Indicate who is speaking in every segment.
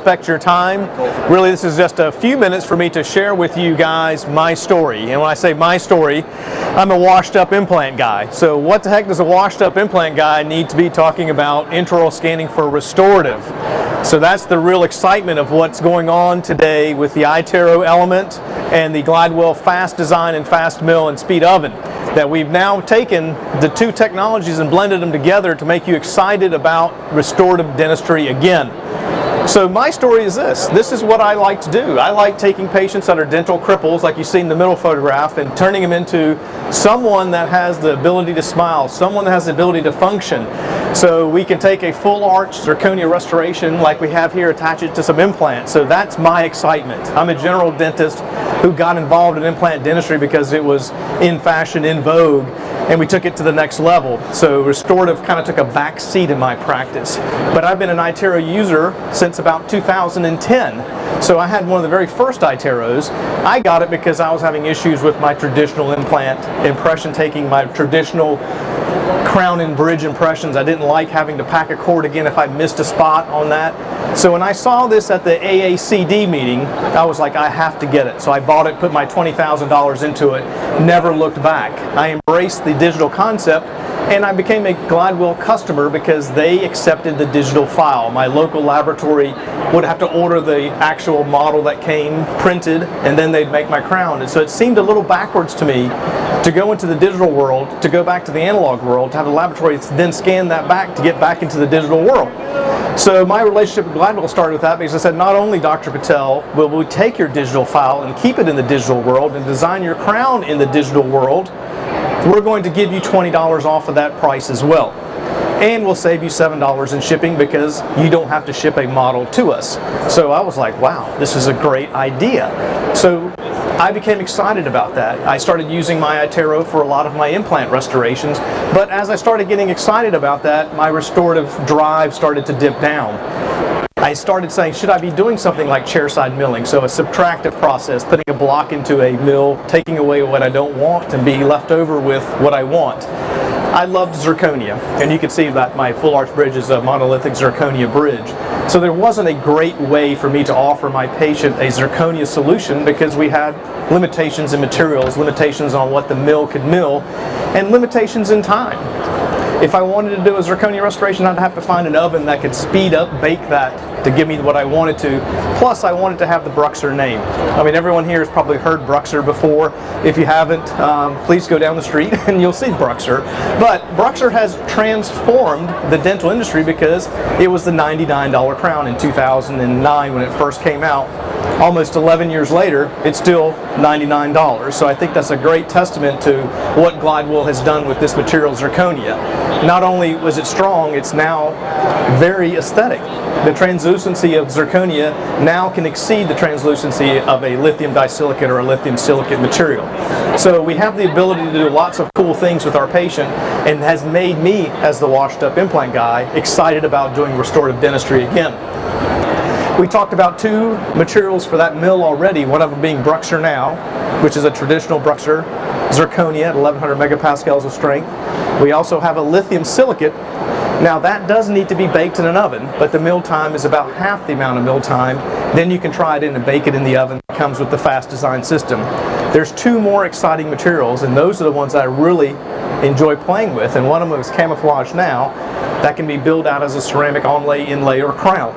Speaker 1: respect your time. Really, this is just a few minutes for me to share with you guys my story. And when I say my story, I'm a washed up implant guy. So what the heck does a washed up implant guy need to be talking about intraoral scanning for restorative? So that's the real excitement of what's going on today with the iTero element and the Glidewell fast design and fast mill and speed oven. That we've now taken the two technologies and blended them together to make you excited about restorative dentistry again. So my story is this. This is what I like to do. I like taking patients that are dental cripples, like you see in the middle photograph, and turning them into someone that has the ability to smile, someone that has the ability to function. So we can take a full arch zirconia restoration like we have here, attach it to some implants. So that's my excitement. I'm a general dentist who got involved in implant dentistry because it was in fashion, in vogue, and we took it to the next level. So restorative kind of took a back seat in my practice. But I've been an iTero user since about 2010. So I had one of the very first iTeros. I got it because I was having issues with my traditional implant impression taking, my traditional crown and bridge impressions. I didn't like having to pack a cord again if I missed a spot on that. So when I saw this at the AACD meeting, I was like, I have to get it. So I bought it, put my $20,000 into it, never looked back. I embraced the digital concept, and I became a Glidewell customer because they accepted the digital file. My local laboratory would have to order the actual model that came printed, and then they'd make my crown. And so it seemed a little backwards to me to go into the digital world, to go back to the analog world, to have the laboratory then scan that back to get back into the digital world. So my relationship with Glidewell started with that because I said, not only, Dr. Patel, will we take your digital file and keep it in the digital world and design your crown in the digital world, we're going to give you $20 off of that price as well. And we'll save you $7 in shipping because you don't have to ship a model to us. So I was like, wow, this is a great idea. So I became excited about that. I started using my iTero for a lot of my implant restorations, but as I started getting excited about that, my restorative drive started to dip down. I started saying, should I be doing something like chairside milling? So a subtractive process, putting a block into a mill, taking away what I don't want and be left over with what I want. I loved zirconia, and you can see that my full arch bridge is a monolithic zirconia bridge. So there wasn't a great way for me to offer my patient a zirconia solution because we had limitations in materials, limitations on what the mill could mill, and limitations in time. If I wanted to do a zirconia restoration, I'd have to find an oven that could speed up, bake that to give me what I wanted to. Plus, I wanted to have the Bruxer name. I mean, everyone here has probably heard Bruxer before. If you haven't, please go down the street and you'll see Bruxer. But Bruxer has transformed the dental industry because it was the $99 crown in 2009 when it first came out. Almost 11 years later, it's still $99. So I think that's a great testament to what Glidewell has done with this material, zirconia. Not only was it strong, it's now very aesthetic. The translucency of zirconia now can exceed the translucency of a lithium disilicate or a lithium silicate material. So we have the ability to do lots of cool things with our patient, and has made me, as the washed up implant guy, excited about doing restorative dentistry again. We talked about two materials for that mill already, one of them being Bruxer Now, which is a traditional Bruxer zirconia at 1100 megapascals of strength. We also have a lithium silicate. Now that does need to be baked in an oven, but the mill time is about half the amount of mill time. Then you can try it in and bake it in the oven. It comes with the fast design system. There's two more exciting materials, and those are the ones I really enjoy playing with, and one of them is Camouflage Now. That can be built out as a ceramic onlay, inlay, or crown.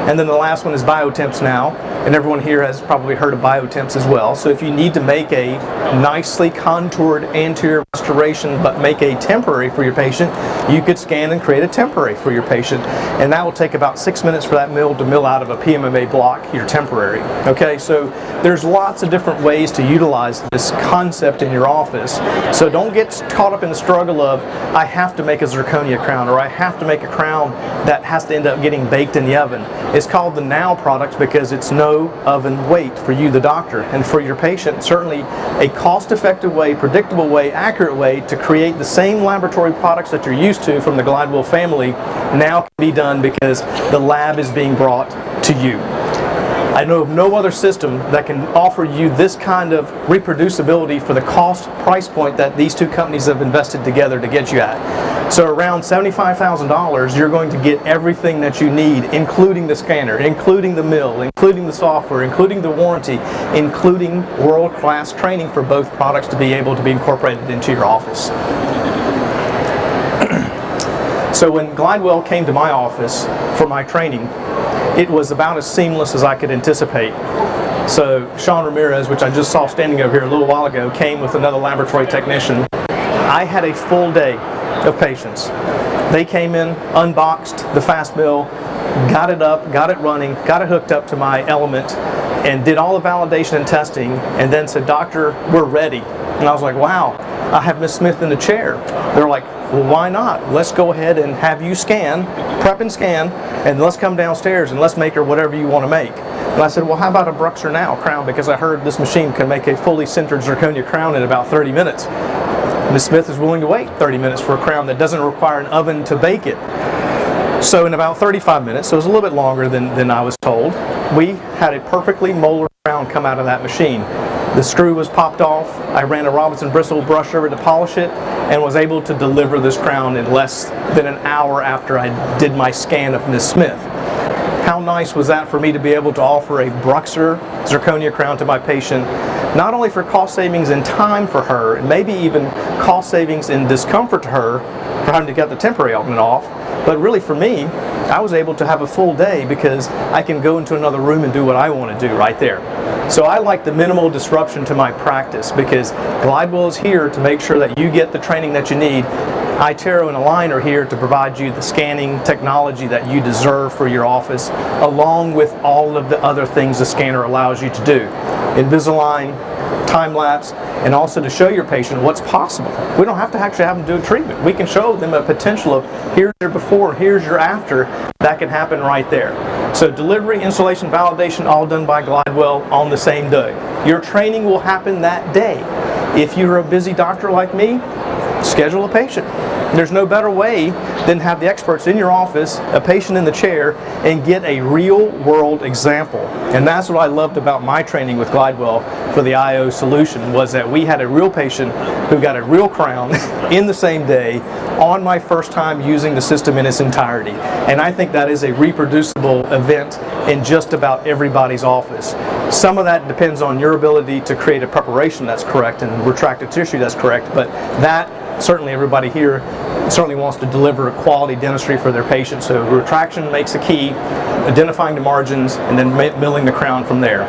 Speaker 1: And then the last one is Biotemps Now, and everyone here has probably heard of Biotemps as well. So if you need to make a nicely contoured anterior restoration but make a temporary for your patient, you could scan and create a temporary for your patient. And that will take about 6 minutes for that mill to mill out of a PMMA block, your temporary. Okay, so there's lots of different ways to utilize this concept in your office. So don't get caught up in the struggle of, I have to make a zirconia crown, or I have to make a crown that has to end up getting baked in the oven. It's called the Now product because it's no oven wait for you, the doctor, and for your patient. Certainly a cost-effective way, predictable way, accurate way to create the same laboratory products that you're used to from the Glidewell family now can be done because the lab is being brought to you. I know of no other system that can offer you this kind of reproducibility for the cost price point that these two companies have invested together to get you at. So around $75,000, you're going to get everything that you need, including the scanner, including the mill, including the software, including the warranty, including world-class training for both products to be able to be incorporated into your office. So when Glidewell came to my office for my training, it was about as seamless as I could anticipate. So Sean Ramirez, which I just saw standing over here a little while ago, came with another laboratory technician. I had a full day of patients. They came in, unboxed the fast mill, got it up, got it running, got it hooked up to my element, and did all the validation and testing, and then said, "Doctor, we're ready." And I was like, wow, I have Miss Smith in the chair. They're like, well, why not? Let's go ahead and have you scan, prep and scan, and let's come downstairs and let's make her whatever you want to make. And I said, well, how about a Bruxer Now crown? Because I heard this machine can make a fully sintered zirconia crown in about 30 minutes. Miss Smith is willing to wait 30 minutes for a crown that doesn't require an oven to bake it. So in about 35 minutes, so it was a little bit longer than I was told, we had a perfectly molar crown come out of that machine. The screw was popped off. I ran a Robinson bristle brush over to polish it and was able to deliver this crown in less than an hour after I did my scan of Miss Smith. How nice was that for me to be able to offer a Bruxer zirconia crown to my patient, not only for cost savings in time for her, and maybe even cost savings in discomfort to her for having to get the temporary element off, but really for me, I was able to have a full day because I can go into another room and do what I want to do right there. So I like the minimal disruption to my practice because Glidewell is here to make sure that you get the training that you need. iTero and Align are here to provide you the scanning technology that you deserve for your office, along with all of the other things the scanner allows you to do. Invisalign, time-lapse, and also to show your patient what's possible. We don't have to actually have them do a treatment. We can show them a potential of here's your before, here's your after. That can happen right there. So delivery, installation, validation, all done by Glidewell on the same day. Your training will happen that day. If you're a busy doctor like me, schedule a patient. There's no better way than have the experts in your office, a patient in the chair, and get a real world example. And that's what I loved about my training with Glidewell for the IO solution, was that we had a real patient who got a real crown in the same day on my first time using the system in its entirety. And I think that is a reproducible event in just about everybody's office. Some of that depends on your ability to create a preparation that's correct and retracted tissue that's correct, but that certainly everybody here certainly wants to deliver quality dentistry for their patients. So retraction makes a key, identifying the margins, and then milling the crown from there.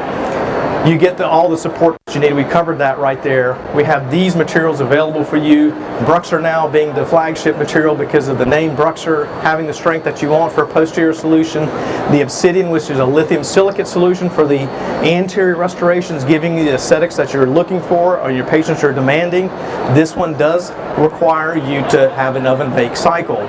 Speaker 1: You get all the support that you need. We covered that right there. We have these materials available for you. Bruxer Now being the flagship material because of the name Bruxer, having the strength that you want for a posterior solution. The Obsidian, which is a lithium silicate solution for the anterior restorations, giving you the aesthetics that you're looking for or your patients are demanding. This one does require you to have an oven bake cycle.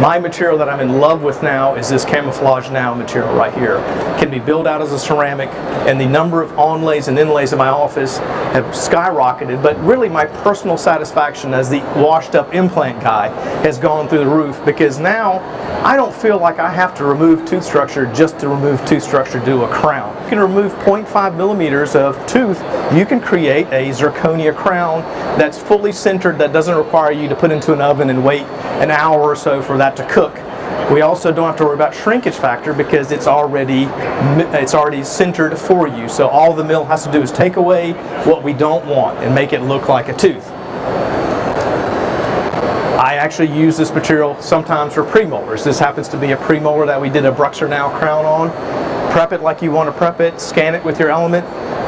Speaker 1: My material that I'm in love with now is this Camouflage Now material right here. It can be built out as a ceramic, and the number of onlays and inlays in my office have skyrocketed, but really my personal satisfaction as the washed up implant guy has gone through the roof, because now I don't feel like I have to remove tooth structure just to remove tooth structure to do a crown. You can remove 0.5 millimeters of tooth. You can create a zirconia crown that's fully centered, that doesn't require you to put into an oven and wait an hour or so for that to cook. We also don't have to worry about shrinkage factor because it's already centered for you. So all the mill has to do is take away what we don't want and make it look like a tooth. I actually use this material sometimes for premolars. This happens to be a premolar that we did a Bruxer Now crown on. Prep it like you want to prep it, scan it with your element,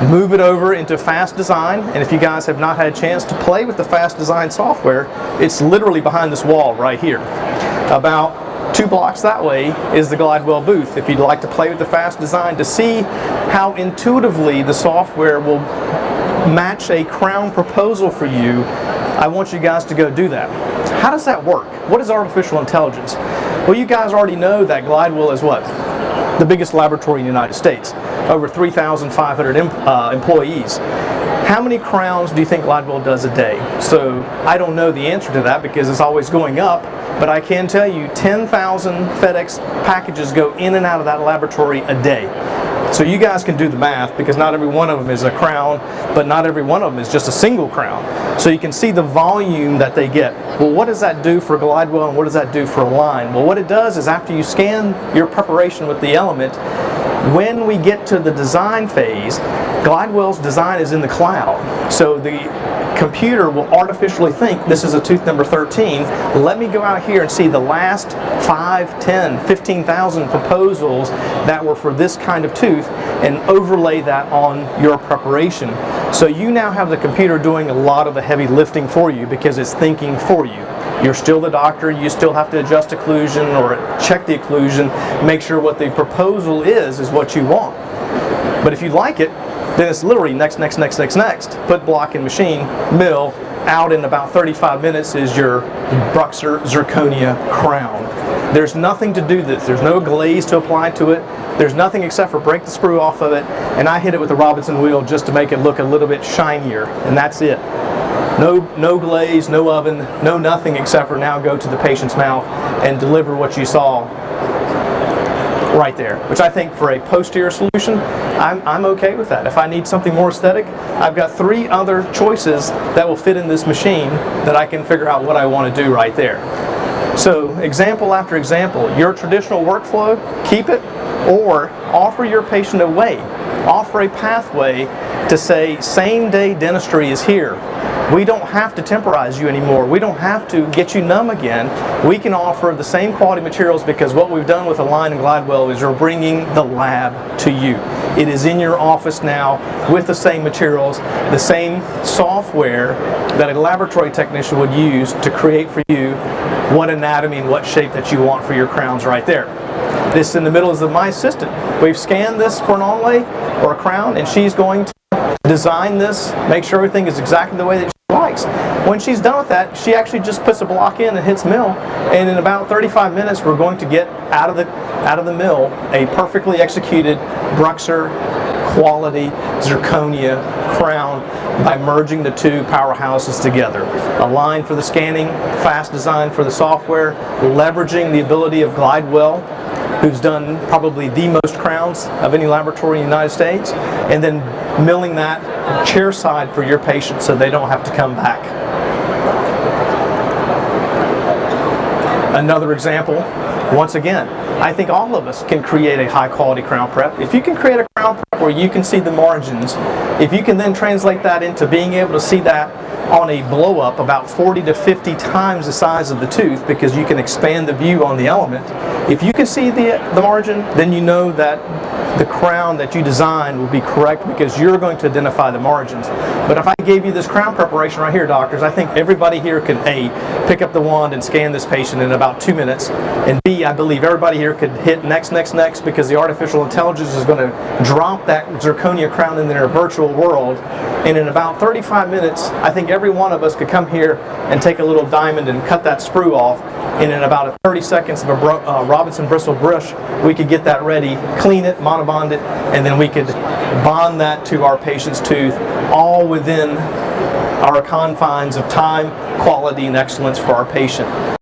Speaker 1: move it over into Fast Design. And if you guys have not had a chance to play with the Fast Design software, it's literally behind this wall right here. About 2 blocks that way is the Glidewell booth. If you'd like to play with the Fast Design to see how intuitively the software will match a crown proposal for you, I want you guys to go do that. How does that work? What is artificial intelligence? Well, you guys already know that Glidewell is what? The biggest laboratory in the United States. Over 3,500 employees. How many crowns do you think Glidewell does a day? So I don't know the answer to that because it's always going up, but I can tell you 10,000 FedEx packages go in and out of that laboratory a day. So you guys can do the math, because not every one of them is a crown, but not every one of them is just a single crown. So you can see the volume that they get. Well, what does that do for Glidewell and what does that do for Align? Well, what it does is after you scan your preparation with the element, when we get to the design phase, Glidewell's design is in the cloud. So the computer will artificially think this is a tooth number 13. Let me go out here and see the last 5, 10, 15,000 proposals that were for this kind of tooth and overlay that on your preparation. So you now have the computer doing a lot of the heavy lifting for you because it's thinking for you. You're still the doctor, you still have to adjust occlusion or check the occlusion, make sure what the proposal is what you want. But if you like it, then it's literally next. Put block in machine, mill, out in about 35 minutes is your Bruxer Zirconia crown. There's nothing to do this. There's no glaze to apply to it. There's nothing except for break the sprue off of it, and I hit it with a Robinson wheel just to make it look a little bit shinier, and that's it. No glaze, no oven, no nothing except for now go to the patient's mouth and deliver what you saw right there, which I think for a posterior solution, I'm okay with that. If I need something more aesthetic, I've got 3 other choices that will fit in this machine that I can figure out what I want to do right there. So example after example, your traditional workflow, keep it, or offer your patient a way, offer a pathway to say same day dentistry is here. We don't have to temporize you anymore. We don't have to get you numb again. We can offer the same quality materials because what we've done with Align and Glidewell is we're bringing the lab to you. It is in your office now with the same materials, the same software that a laboratory technician would use to create for you what anatomy and what shape that you want for your crowns right there. This in the middle is my assistant. We've scanned this for an onlay or a crown, and she's going to design this, make sure everything is exactly the way that she likes. When she's done with that, she actually just puts a block in and hits mill, and in about 35 minutes we're going to get out of the mill a perfectly executed Bruxer quality zirconia crown by merging the 2 powerhouses together. Align for the scanning, fast design for the software, leveraging the ability of Glidewell, who's done probably the most crowns of any laboratory in the United States, and then milling that chair side for your patient so they don't have to come back. Another example, once again, I think all of us can create a high quality crown prep. If you can create a crown prep where you can see the margins, if you can then translate that into being able to see that on a blow up about 40 to 50 times the size of the tooth, because you can expand the view on the element. If you can see the margin, then you know that the crown that you designed will be correct because you're going to identify the margins. But if I gave you this crown preparation right here, doctors, I think everybody here could A, pick up the wand and scan this patient in about 2 minutes, and B, I believe everybody here could hit next because the artificial intelligence is going to drop that zirconia crown in their virtual world, and in about 35 minutes I think every one of us could come here and take a little diamond and cut that sprue off, and in about 30 seconds of a Robinson bristle brush we could get that ready, clean it, monobond it, and then we could bond that to our patient's tooth, all within our confines of time, quality, and excellence for our patient.